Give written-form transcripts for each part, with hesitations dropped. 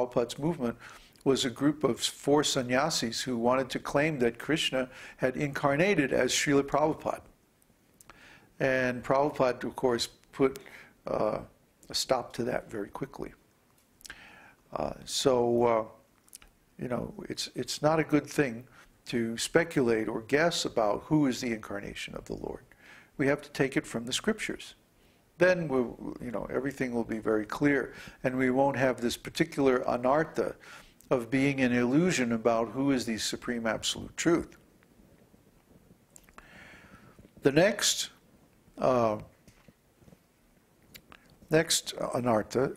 Prabhupada's movement was a group of 4 sannyasis who wanted to claim that Krishna had incarnated as Srila Prabhupada. And Prabhupada, of course, put a stop to that very quickly. You know, it's not a good thing to speculate or guess about who is the incarnation of the Lord. We have to take it from the scriptures. Then you know, everything will be very clear, and we won't have this particular anartha of being an illusion about who is the supreme absolute truth. The next anartha,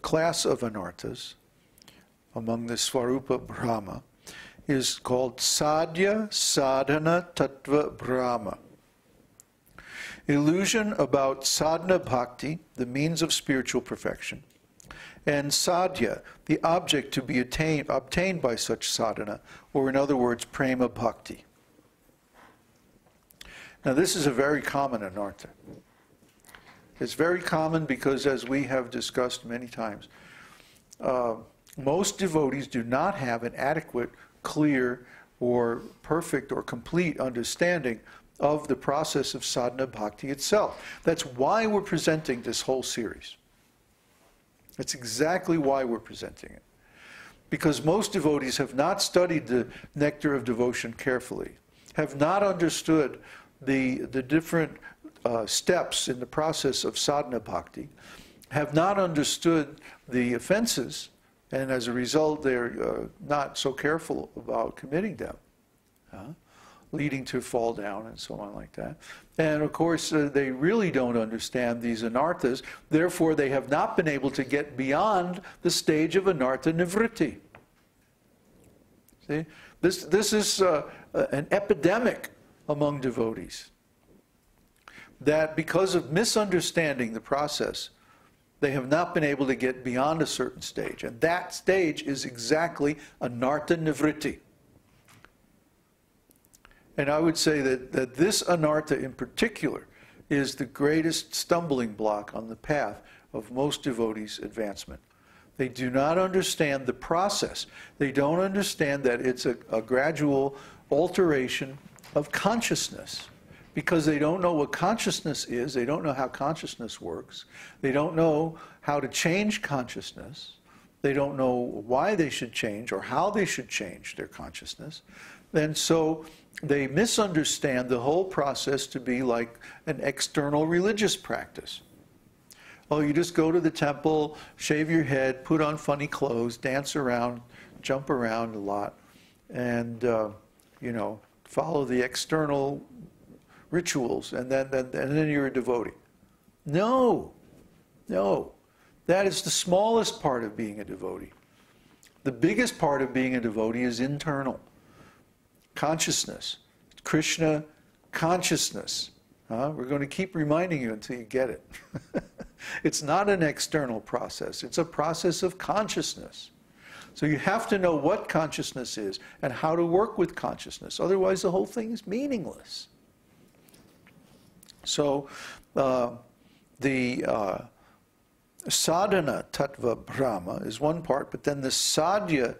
class of anarthas among the Svarupa Brahma, is called Sadhya Sadhana Tattva Brahma. Illusion about sadhana bhakti, the means of spiritual perfection, and sadhya, the object to be obtained by such sadhana, or in other words, prema bhakti. Now this is a very common anartha. It's very common because, as we have discussed many times, most devotees do not have an adequate, clear, or perfect or complete understanding of the process of sadhana bhakti itself. That's why we're presenting this whole series. That's exactly why we're presenting it. Because most devotees have not studied the nectar of devotion carefully, have not understood the different steps in the process of sadhana bhakti, have not understood the offenses, and as a result they're not so careful about committing them, leading to fall down and so on like that. And of course they really don't understand these anarthas, therefore they have not been able to get beyond the stage of anartha nivritti. See? This is an epidemic among devotees, that because of misunderstanding the process, they have not been able to get beyond a certain stage. And that stage is exactly anartha nivritti. And I would say that this anartha in particular is the greatest stumbling block on the path of most devotees' advancement. They do not understand the process. They don't understand that it's a gradual alteration of consciousness, because they don't know what consciousness is, they don't know how consciousness works, they don't know how to change consciousness, they don't know why they should change or how they should change their consciousness, and so they misunderstand the whole process to be like an external religious practice. Oh, you just go to the temple, shave your head, put on funny clothes, dance around, jump around a lot, and you know, follow the external rituals, and then you're a devotee. No, no. That is the smallest part of being a devotee. The biggest part of being a devotee is internal. Consciousness. Krishna consciousness. We're going to keep reminding you until you get it. It's not an external process. It's a process of consciousness. So you have to know what consciousness is and how to work with consciousness. Otherwise, the whole thing is meaningless. So the sadhana tattva brahma is one part, but then the sadhya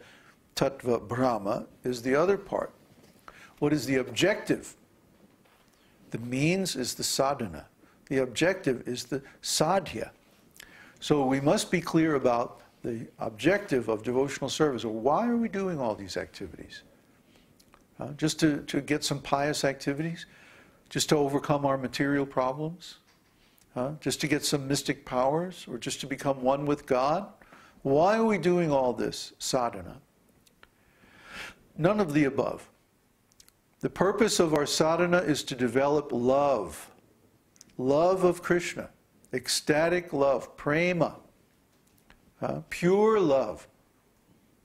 tattva brahma is the other part. What is the objective? The means is the sadhana. The objective is the sadhya. So we must be clear about the objective of devotional service. Or why are we doing all these activities? Just to get some pious activities? Just to overcome our material problems? Just to get some mystic powers? Or just to become one with God? Why are we doing all this sadhana? None of the above. The purpose of our sadhana is to develop love. Love of Krishna. Ecstatic love. Prema. Pure love.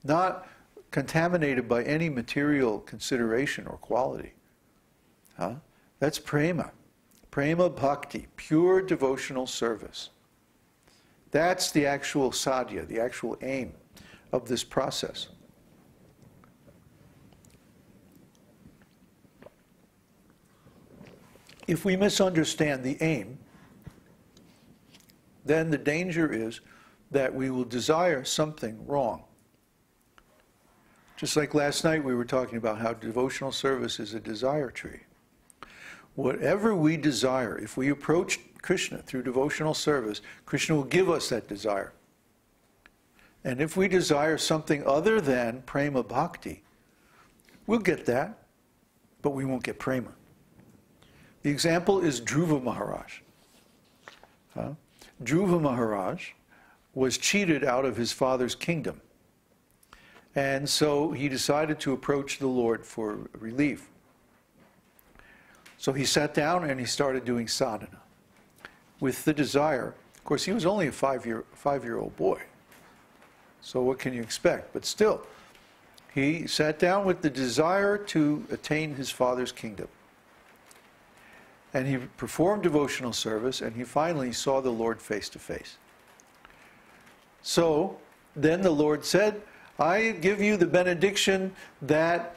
Not contaminated by any material consideration or quality. That's prema. Prema bhakti. Pure devotional service. That's the actual sadhya, the actual aim of this process. If we misunderstand the aim, then the danger is that we will desire something wrong. Just like last night we were talking about how devotional service is a desire tree. Whatever we desire, if we approach Krishna through devotional service, Krishna will give us that desire. And if we desire something other than prema bhakti, we'll get that, but we won't get prema. The example is Dhruva Maharaj. Dhruva Maharaj was cheated out of his father's kingdom. And so he decided to approach the Lord for relief. So he sat down and he started doing sadhana with the desire. Of course, he was only a five-year-old boy. So what can you expect? But still, he sat down with the desire to attain his father's kingdom. And he performed devotional service, and he finally saw the Lord face to face. So then the Lord said, I give you the benediction that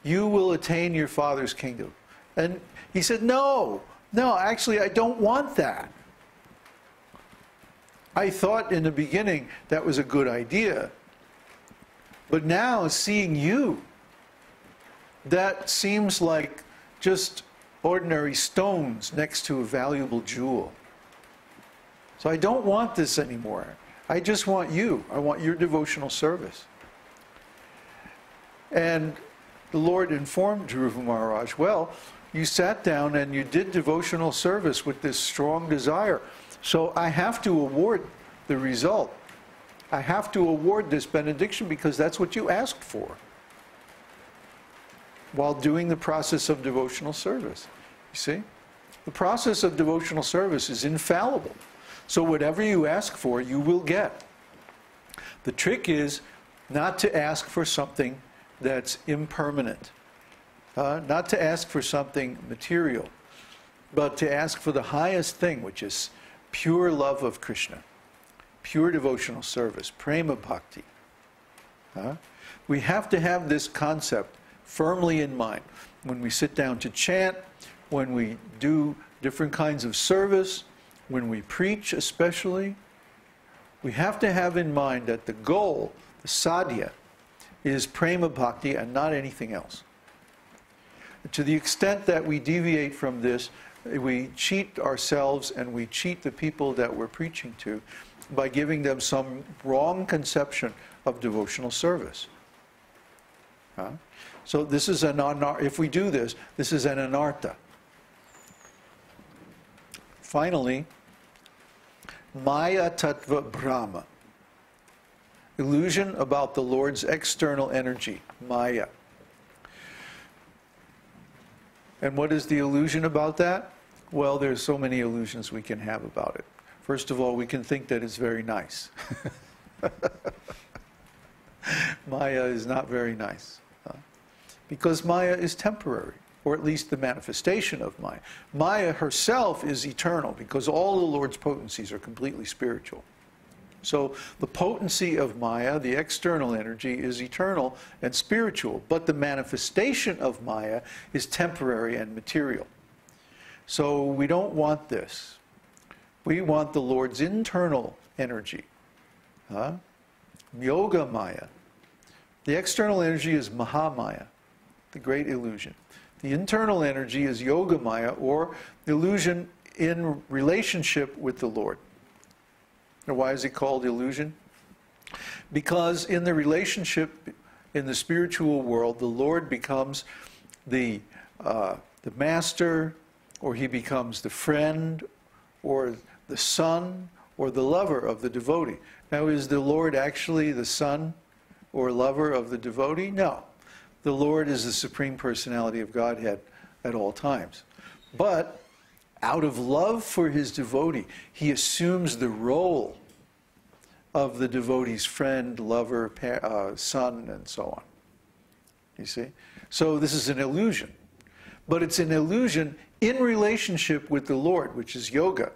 you will attain your father's kingdom. And he said, no, actually I don't want that. I thought in the beginning that was a good idea. But now seeing you, that seems like just ordinary stones next to a valuable jewel. So I don't want this anymore. I just want you. I want your devotional service. And the Lord informed Dhruva Maharaj, well, you sat down and you did devotional service with this strong desire. So I have to award the result. I have to award this benediction because that's what you asked for while doing the process of devotional service. You see? The process of devotional service is infallible. So whatever you ask for, you will get. The trick is not to ask for something that's impermanent. Not to ask for something material, but to ask for the highest thing, which is pure love of Krishna, pure devotional service, prema bhakti. We have to have this concept firmly in mind. When we sit down to chant, when we do different kinds of service, when we preach especially, we have to have in mind that the goal, the sadhya, is prema bhakti and not anything else. To the extent that we deviate from this, we cheat ourselves and we cheat the people that we're preaching to by giving them some wrong conception of devotional service. So this is if we do this, this is an anartha. Finally, Maya Tattva Brahma. Illusion about the Lord's external energy, Maya. And what is the illusion about that? Well, there's so many illusions we can have about it. First of all, we can think that it's very nice. Maya is not very nice. Because Maya is temporary, or at least the manifestation of Maya. Maya herself is eternal, because all the Lord's potencies are completely spiritual. So the potency of Maya, the external energy, is eternal and spiritual, but the manifestation of Maya is temporary and material. So we don't want this. We want the Lord's internal energy. Yoga Maya. The external energy is Mahamaya, the great illusion. The internal energy is Yoga Maya, or illusion in relationship with the Lord. Now, why is it called illusion? Because in the relationship in the spiritual world, the Lord becomes the master, or he becomes the friend, or the son, or the lover of the devotee. Now, is the Lord actually the son or lover of the devotee? No. The Lord is the Supreme Personality of Godhead at all times. But out of love for his devotee, he assumes the role of the devotee's friend, lover, son, and so on. You see? So this is an illusion. But it's an illusion in relationship with the Lord, which is yoga.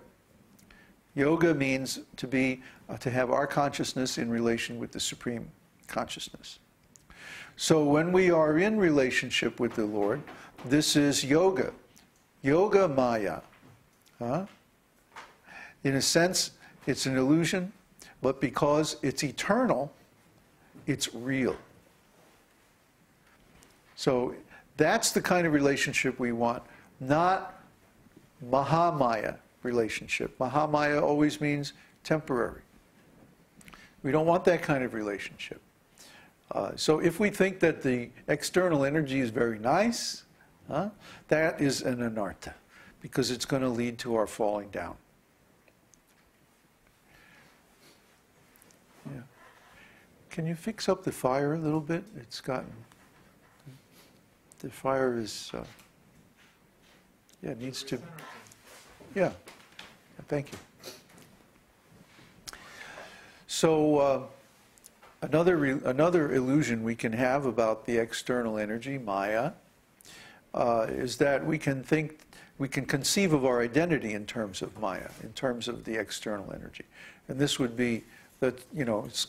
Yoga means to have our consciousness in relation with the Supreme Consciousness. So when we are in relationship with the Lord, this is yoga. Yoga Maya. In a sense, it's an illusion, but because it's eternal, it's real. So that's the kind of relationship we want, not Mahamaya relationship. Mahamaya always means temporary. We don't want that kind of relationship. So if we think that the external energy is very nice, that is an anartha, because it's going to lead to our falling down. Yeah. Can you fix up the fire a little bit? It's gotten... The fire is... yeah, it needs to... Yeah. Thank you. So another illusion we can have about the external energy, Maya, is that we can conceive of our identity in terms of Maya, in terms of the external energy. And this would be that, it's